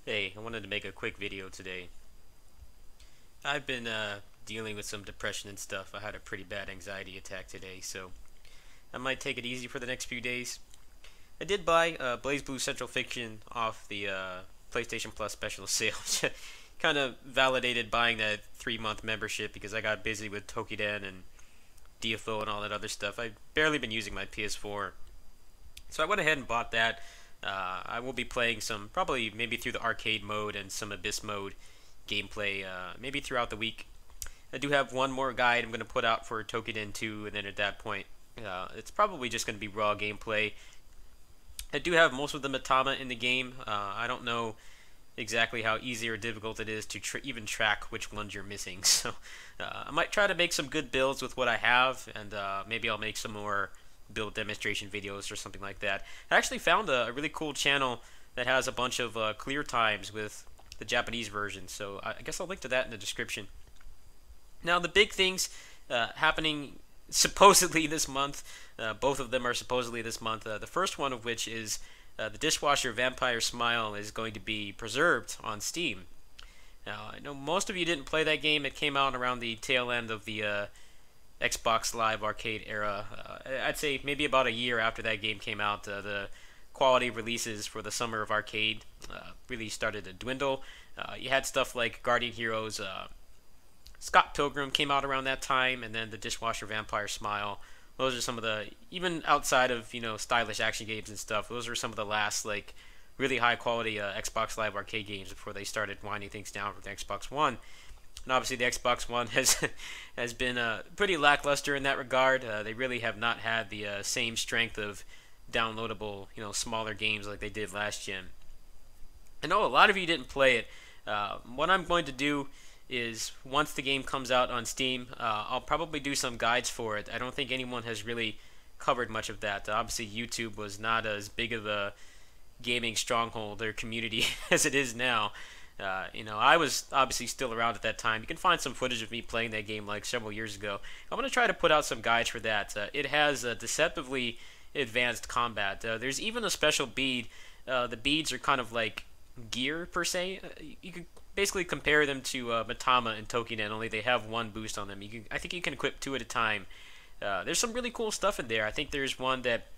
Hey, I wanted to make a quick video today. I've been dealing with some depression and stuff. I had a pretty bad anxiety attack today, so I might take it easy for the next few days. I did buy Blaze Blue Central Fiction off the PlayStation Plus special sale. Kind of validated buying that 3-month membership because I got busy with Toukiden and DFO and all that other stuff. I've barely been using my PS4, so I went ahead and bought that. I will be playing some, probably maybe through the arcade mode and some Abyss mode gameplay, maybe throughout the week. I do have one more guide I'm going to put out for Toukiden 2, and then at that point, it's probably just going to be raw gameplay. I do have most of the Matama in the game. I don't know exactly how easy or difficult it is to even track which ones you're missing. So I might try to make some good builds with what I have, and maybe I'll make some more build demonstration videos or something like that. I actually found a really cool channel that has a bunch of clear times with the Japanese version, so I guess I'll link to that in the description. Now, the big things happening supposedly this month, both of them are supposedly this month. The first one of which is the Dishwasher Vampire Smile is going to be preserved on Steam. Now, I know most of you didn't play that game. It came out around the tail end of the Xbox Live Arcade era. I'd say maybe about a year after that game came out, the quality releases for the summer of arcade really started to dwindle. You had stuff like Guardian Heroes, Scott Pilgrim came out around that time, and then the Dishwasher Vampire Smile. Those are some of the, even outside of stylish action games and stuff, those are some of the last like really high quality Xbox Live Arcade games before they started winding things down for the Xbox One. And obviously, the Xbox One has been pretty lackluster in that regard. They really have not had the same strength of downloadable, smaller games like they did last gen. I know a lot of you didn't play it. What I'm going to do is once the game comes out on Steam, I'll probably do some guides for it. I don't think anyone has really covered much of that. Obviously, YouTube was not as big of a gaming stronghold or community as it is now. I was obviously still around at that time. You can find some footage of me playing that game like several years ago. I'm going to try to put out some guides for that. It has deceptively advanced combat. There's even a special bead. The beads are kind of like gear, per se. You could basically compare them to Matama and Toukiden, only they have one boost on them. I think you can equip two at a time. There's some really cool stuff in there. I think there's one that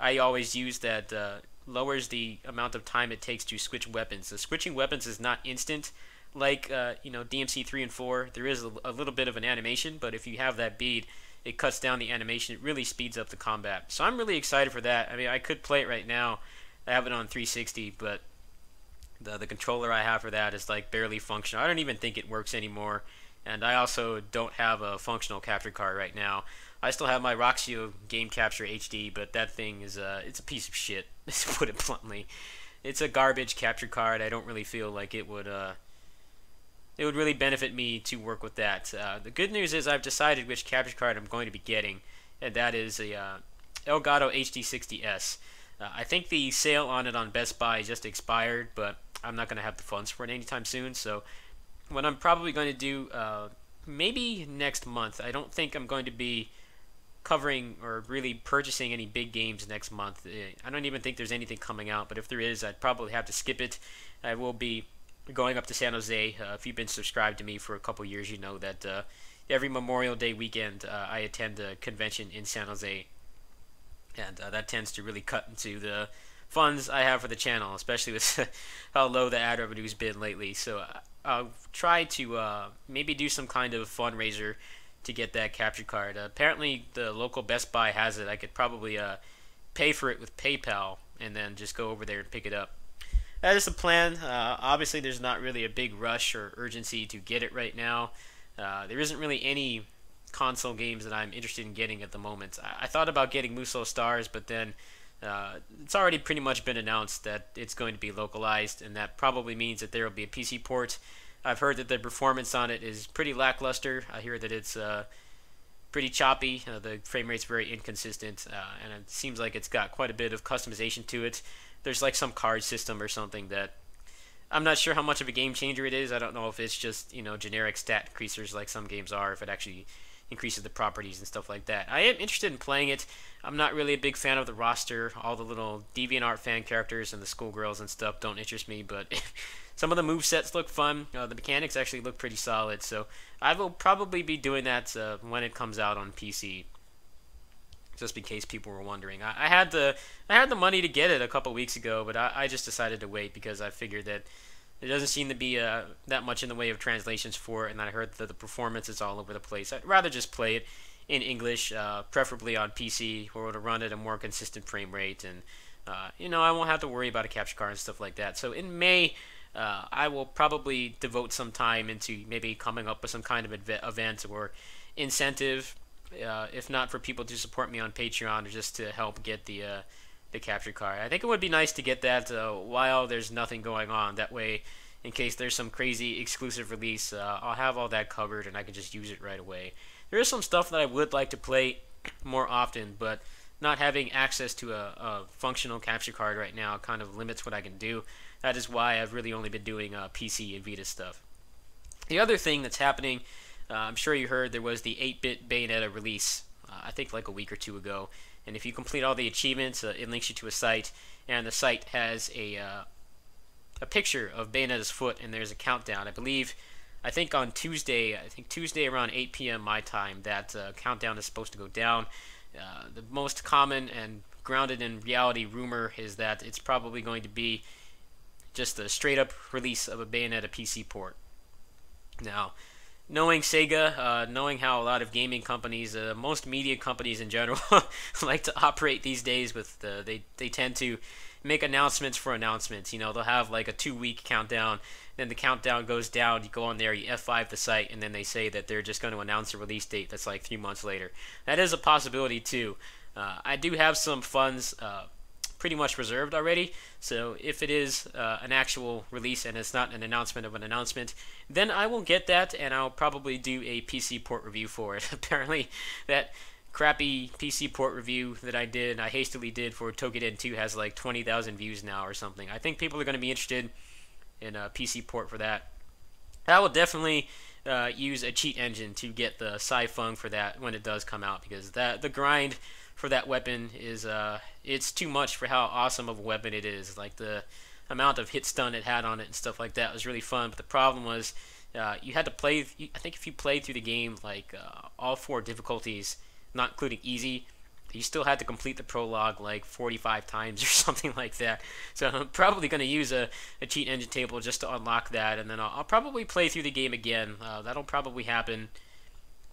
I always use that lowers the amount of time it takes to switch weapons. The switching weapons is not instant like DMC 3 and 4. There is a little bit of an animation, but if you have that bead, it cuts down the animation. It really speeds up the combat. So I'm really excited for that. I mean, I could play it right now. I have it on 360, but the controller I have for that is like barely functional. I don't even think it works anymore. And I also don't have a functional capture card right now. I still have my Roxio Game Capture HD, but that thing is it's a piece of shit, to put it bluntly. It's a garbage capture card. I don't really feel like it would really benefit me to work with that. The good news is I've decided which capture card I'm going to be getting, and that is a Elgato HD60S. I think the sale on it on Best Buy just expired, but I'm not going to have the funds for it anytime soon, so what I'm probably going to do, maybe next month. I don't think I'm going to be covering or really purchasing any big games next month. I don't even think there's anything coming out, but if there is, I'd probably have to skip it. I will be going up to San Jose. If you've been subscribed to me for a couple years, you know that every Memorial Day weekend I attend a convention in San Jose, and that tends to really cut into the funds I have for the channel, especially with how low the ad revenue's been lately. So I'll try to maybe do some kind of fundraiser to get that capture card. Apparently, the local Best Buy has it. I could probably pay for it with PayPal and then just go over there and pick it up. That is the plan. Obviously, there's not really a big rush or urgency to get it right now. There isn't really any console games that I'm interested in getting at the moment. I thought about getting Muso Stars, but then it's already pretty much been announced that it's going to be localized, and that probably means that there will be a PC port. I've heard that the performance on it is pretty lackluster. I hear that it's pretty choppy. The frame rate's very inconsistent, and it seems like it's got quite a bit of customization to it. There's like some card system or something that I'm not sure how much of a game changer it is. I don't know if it's just generic stat increasers like some games are, if it actually increases the properties and stuff like that. I am interested in playing it. I'm not really a big fan of the roster. All the little DeviantArt fan characters and the schoolgirls and stuff don't interest me, but some of the move sets look fun. The mechanics actually look pretty solid, so I will probably be doing that when it comes out on PC. Just in case people were wondering, I had the money to get it a couple weeks ago, but I just decided to wait because I figured that there doesn't seem to be that much in the way of translations for it, and I heard that the performance is all over the place. I'd rather just play it in English, preferably on PC, where it'll run at a more consistent frame rate, and I won't have to worry about a capture card and stuff like that. So in May, I will probably devote some time into maybe coming up with some kind of event or incentive, if not for people to support me on Patreon or just to help get the capture card. I think it would be nice to get that while there's nothing going on. That way, in case there's some crazy exclusive release, I'll have all that covered and I can just use it right away. There is some stuff that I would like to play more often, but not having access to a functional capture card right now kind of limits what I can do. That is why I've really only been doing PC and Vita stuff. The other thing that's happening, I'm sure you heard, there was the 8-bit Bayonetta release, I think like a week or two ago. And if you complete all the achievements, it links you to a site, and the site has a picture of Bayonetta's foot, and there's a countdown. I think on Tuesday, around 8 p.m. my time, that countdown is supposed to go down. The most common and grounded in reality rumor is that it's probably going to be just a straight-up release of a Bayonetta PC port. Now, knowing Sega, knowing how a lot of gaming companies, most media companies in general, like to operate these days with they tend to make announcements for announcements. They'll have like a 2-week countdown, then the countdown goes down, you go on there, you F5 the site, and then they say that they're just going to announce a release date that's like 3 months later. That is a possibility too. I do have some funds pretty much reserved already, so if it is an actual release and it's not an announcement of an announcement, then I will get that and I'll probably do a PC port review for it. Apparently that crappy PC port review that I hastily did for Toukiden 2 has like 20,000 views now or something. I think people are going to be interested in a PC port for that. I will definitely use a cheat engine to get the Sci-Fung for that when it does come out, because the grind for that weapon is it's too much for how awesome of a weapon it is. Like the amount of hit stun it had on it and stuff like that was really fun, but the problem was you had to play. I think if you played through the game like all 4 difficulties, not including easy, you still had to complete the prologue like 45 times or something like that. So I'm probably going to use a cheat engine table just to unlock that, and then I'll probably play through the game again. That'll probably happen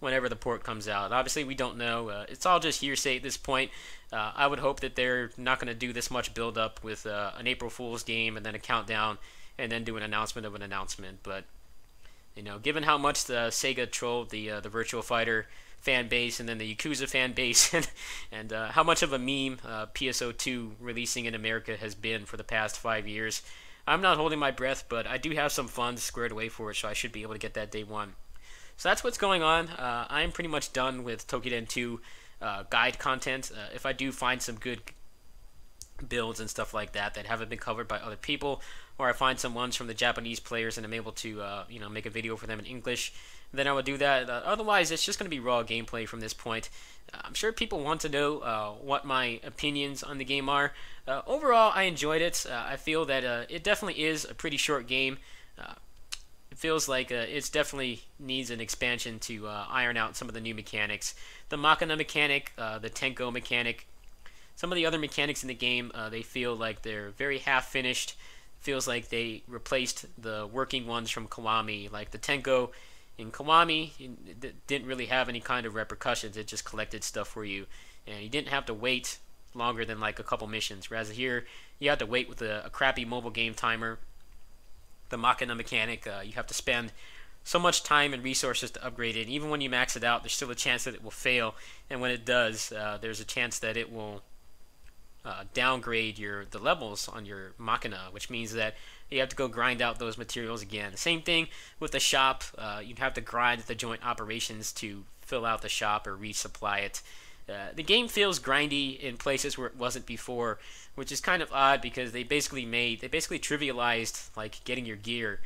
whenever the port comes out. Obviously, we don't know. It's all just hearsay at this point. I would hope that they're not going to do this much build-up with an April Fool's game and then a countdown and then do an announcement of an announcement. But, given how much the Sega trolled the Virtua Fighter fan base and then the Yakuza fan base and how much of a meme PSO2 releasing in America has been for the past 5 years, I'm not holding my breath, but I do have some funds squared away for it, so I should be able to get that day one. So that's what's going on. I'm pretty much done with Toukiden 2 guide content. If I do find some good builds and stuff like that haven't been covered by other people, or I find some ones from the Japanese players and I'm able to make a video for them in English, then I would do that. Otherwise, it's just going to be raw gameplay from this point. I'm sure people want to know what my opinions on the game are. Overall, I enjoyed it. I feel that it definitely is a pretty short game. It feels like it definitely needs an expansion to iron out some of the new mechanics. The Machina mechanic, the Tenko mechanic, some of the other mechanics in the game, they feel like they're very half-finished. Feels like they replaced the working ones from Kiwami. Like the Tenko in Kiwami, it didn't really have any kind of repercussions. It just collected stuff for you, and you didn't have to wait longer than like a couple missions. Whereas here, you have to wait with a crappy mobile game timer. The Machina mechanic, you have to spend so much time and resources to upgrade it. And even when you max it out, there's still a chance that it will fail. And when it does, there's a chance that it will downgrade the levels on your Machina, which means that you have to go grind out those materials again. The same thing with the shop. You'd have to grind the joint operations to fill out the shop or resupply it. The game feels grindy in places where it wasn't before, which is kind of odd because they basically trivialized like getting your gear,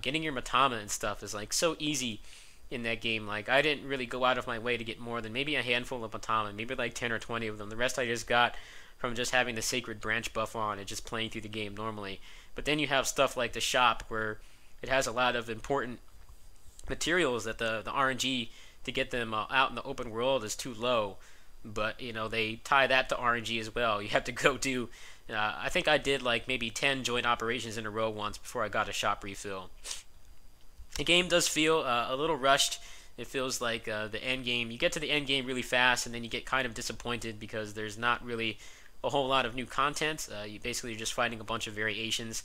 getting your Matama and stuff is like so easy in that game. Like, I didn't really go out of my way to get more than maybe a handful of Matama, maybe like 10 or 20 of them. The rest I just got from just having the Sacred Branch buff on and just playing through the game normally. But then you have stuff like the shop where it has a lot of important materials that the RNG to get them out in the open world is too low. But they tie that to RNG as well. You have to go do. I think I did like maybe 10 joint operations in a row once before I got a shop refill. The game does feel a little rushed. It feels like the end game. You get to the end game really fast, and then you get kind of disappointed because there's not really a whole lot of new content. You basically are just fighting a bunch of variations.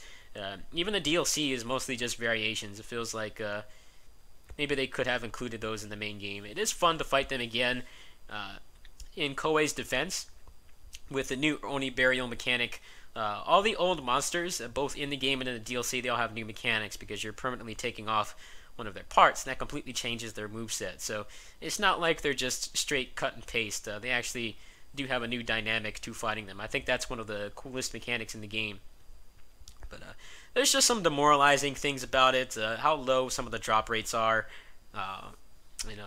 Even the DLC is mostly just variations. It feels like maybe they could have included those in the main game. It is fun to fight them again. In Koei's defense, with the new Oni burial mechanic, all the old monsters, both in the game and in the DLC, they all have new mechanics because you're permanently taking off one of their parts, and that completely changes their moveset. So it's not like they're just straight cut and paste. They actually do have a new dynamic to fighting them. I think that's one of the coolest mechanics in the game. But there's just some demoralizing things about it. How low some of the drop rates are.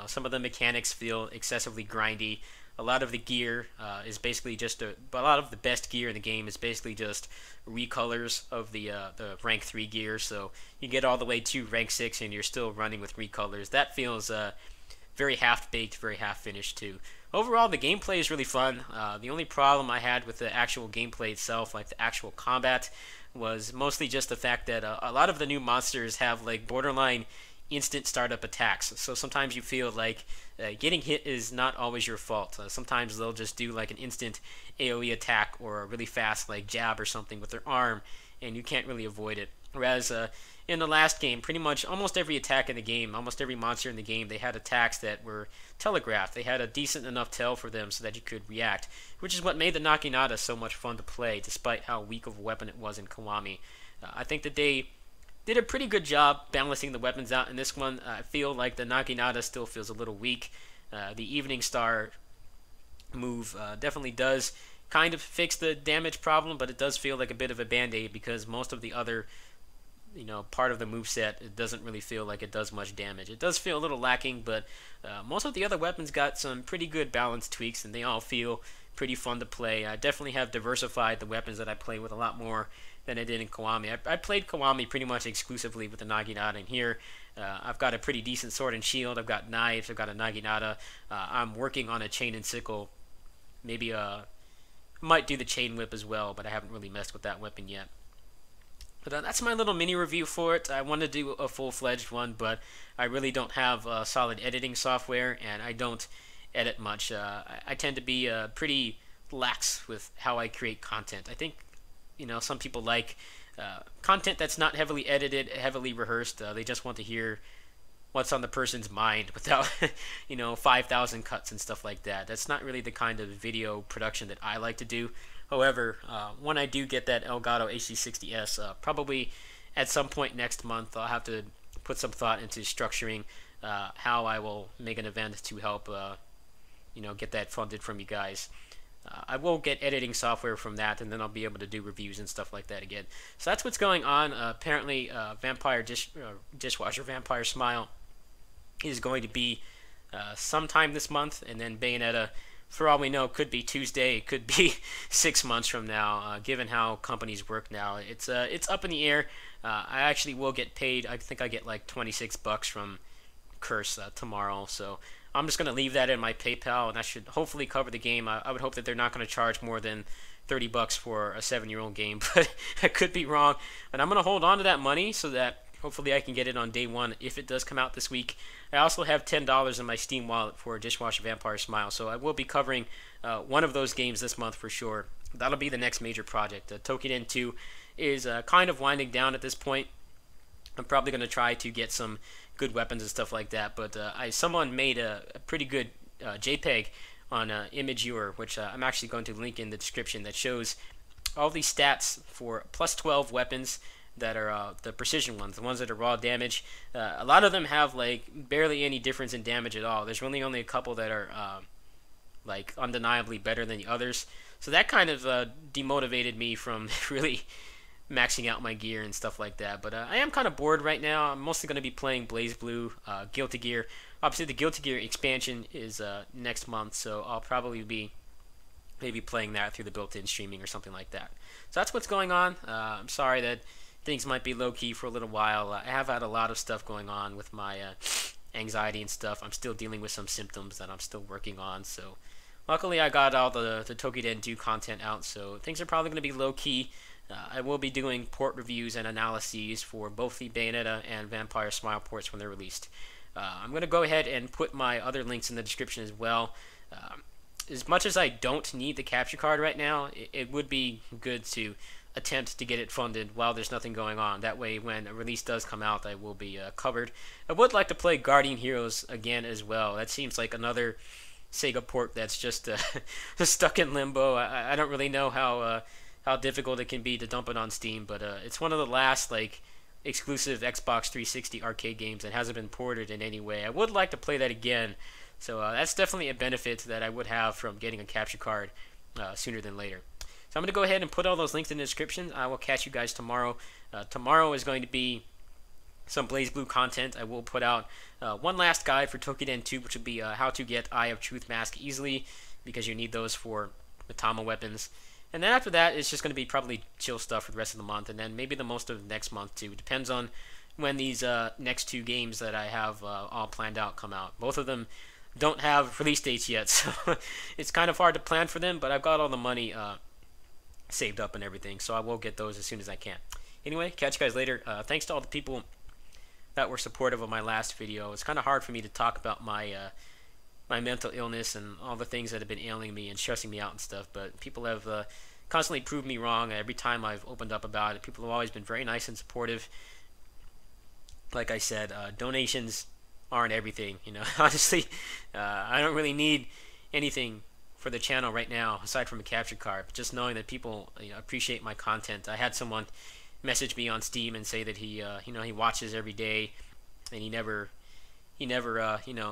Some of the mechanics feel excessively grindy. A lot of the gear is basically just a lot of the best gear in the game is basically just recolors of the rank 3 gear. So you get all the way to rank 6 and you're still running with recolors. That feels very half-baked, very half-finished too. Overall, the gameplay is really fun. The only problem I had with the actual gameplay itself, like the actual combat, was mostly just the fact that a lot of the new monsters have like borderline instant startup attacks. So sometimes you feel like getting hit is not always your fault. Sometimes they'll just do like an instant AoE attack or a really fast like jab or something with their arm, and you can't really avoid it. Whereas in the last game, pretty much almost every attack in the game, almost every monster in the game, they had attacks that were telegraphed. They had a decent enough tail for them so that you could react, which is what made the Naginata so much fun to play, despite how weak of a weapon it was in Kiwami. I think that they did a pretty good job balancing the weapons out in this one. I feel like the Naginata still feels a little weak. The Evening Star move definitely does kind of fix the damage problem, but it does feel like a bit of a band-aid because most of the other part of the moveset, it doesn't really feel like it does much damage. It does feel a little lacking, but most of the other weapons got some pretty good balance tweaks, and they all feel pretty fun to play. I definitely have diversified the weapons that I play with a lot more than I did in Kiwami. I played Kiwami pretty much exclusively with the Naginata, and here I've got a pretty decent sword and shield. I've got knives. I've got a Naginata. I'm working on a chain and sickle. Maybe might do the chain whip as well, but I haven't really messed with that weapon yet. But that's my little mini review for it. I want to do a full-fledged one, but I really don't have solid editing software, and I don't edit much. I tend to be pretty lax with how I create content. I think some people like content that's not heavily edited, heavily rehearsed. They just want to hear what's on the person's mind without 5,000 cuts and stuff like that. That's not really the kind of video production that I like to do. However, when I do get that Elgato HD60S, probably at some point next month, I'll have to put some thought into structuring how I will make an event to help get that funded from you guys. I will get editing software from that, and then I'll be able to do reviews and stuff like that again. So that's what's going on. Apparently, Dishwasher Vampire Smile is going to be sometime this month, and then Bayonetta, for all we know, could be Tuesday. It could be 6 months from now, given how companies work now. It's up in the air. I actually will get paid. I think I get like $26 from Curse tomorrow, so I'm just going to leave that in my PayPal, and that should hopefully cover the game. I would hope that they're not going to charge more than $30 for a 7-year-old game, but I could be wrong. But I'm going to hold on to that money so that hopefully I can get it on day one if it does come out this week. I also have $10 in my Steam wallet for Dishwasher Vampire Smile, so I will be covering one of those games this month for sure. That'll be the next major project. Toukiden 2 is kind of winding down at this point. I'm probably going to try to get some good weapons and stuff like that, but someone made a pretty good JPEG on Imageur, which I'm actually going to link in the description, that shows all these stats for plus 12 weapons that are the precision ones, the ones that are raw damage. A lot of them have like barely any difference in damage at all. There's really only a couple that are like undeniably better than the others. So that kind of demotivated me from really maxing out my gear and stuff like that. But I am kind of bored right now. I'm mostly going to be playing BlazBlue, Guilty Gear. Obviously, the Guilty Gear expansion is next month, so I'll probably be maybe playing that through the built-in streaming or something like that. So that's what's going on. I'm sorry that things might be low-key for a little while. I have had a lot of stuff going on with my anxiety and stuff. I'm still dealing with some symptoms that I'm still working on. So luckily I got all the Toukiden 2 content out, so things are probably going to be low-key. I will be doing port reviews and analyses for both the Bayonetta and Vampire Smile ports when they're released. I'm going to go ahead and put my other links in the description as well. As much as I don't need the capture card right now, it would be good to attempt to get it funded while there's nothing going on. That way, when a release does come out, I will be covered. I would like to play Guardian Heroes again as well. That seems like another Sega port that's just stuck in limbo. I don't really know how difficult it can be to dump it on Steam, but it's one of the last like exclusive Xbox 360 arcade games that hasn't been ported in any way. I would like to play that again, so that's definitely a benefit that I would have from getting a capture card sooner than later. So I'm going to go ahead and put all those links in the description. I will catch you guys tomorrow. Tomorrow is going to be some BlazBlue content. I will put out one last guide for Toukiden 2, which will be how to get Eye of Truth mask easily, because you need those for Matama weapons. And then after that, it's just going to be probably chill stuff for the rest of the month, and then maybe the most of next month too. It depends on when these next two games that I have all planned out come out. Both of them don't have release dates yet, so it's kind of hard to plan for them, but I've got all the money saved up and everything, so I will get those as soon as I can. Anyway, catch you guys later. Thanks to all the people that were supportive of my last video. It's kind of hard for me to talk about my my mental illness and all the things that have been ailing me and stressing me out and stuff, but people have constantly proved me wrong. Every time I've opened up about it, people have always been very nice and supportive. Like I said, donations aren't everything, you know. Honestly, I don't really need anything for the channel right now aside from a capture card, but just knowing that people appreciate my content. I had someone message me on Steam and say that he he watches every day and he never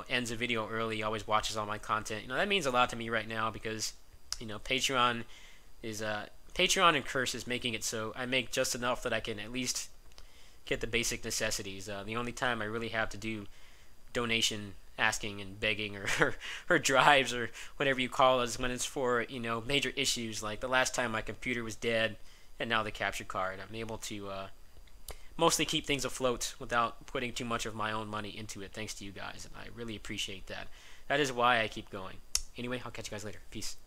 ends a video early. He always watches all my content. That means a lot to me right now, because Patreon and Curse is making it so I make just enough that I can at least get the basic necessities. The only time I really have to do donation asking and begging or drives or whatever you call it is when it's for major issues, like the last time my computer was dead and now the capture card. I'm able to mostly keep things afloat without putting too much of my own money into it, thanks to you guys, and I really appreciate that. That is why I keep going. Anyway, I'll catch you guys later. Peace.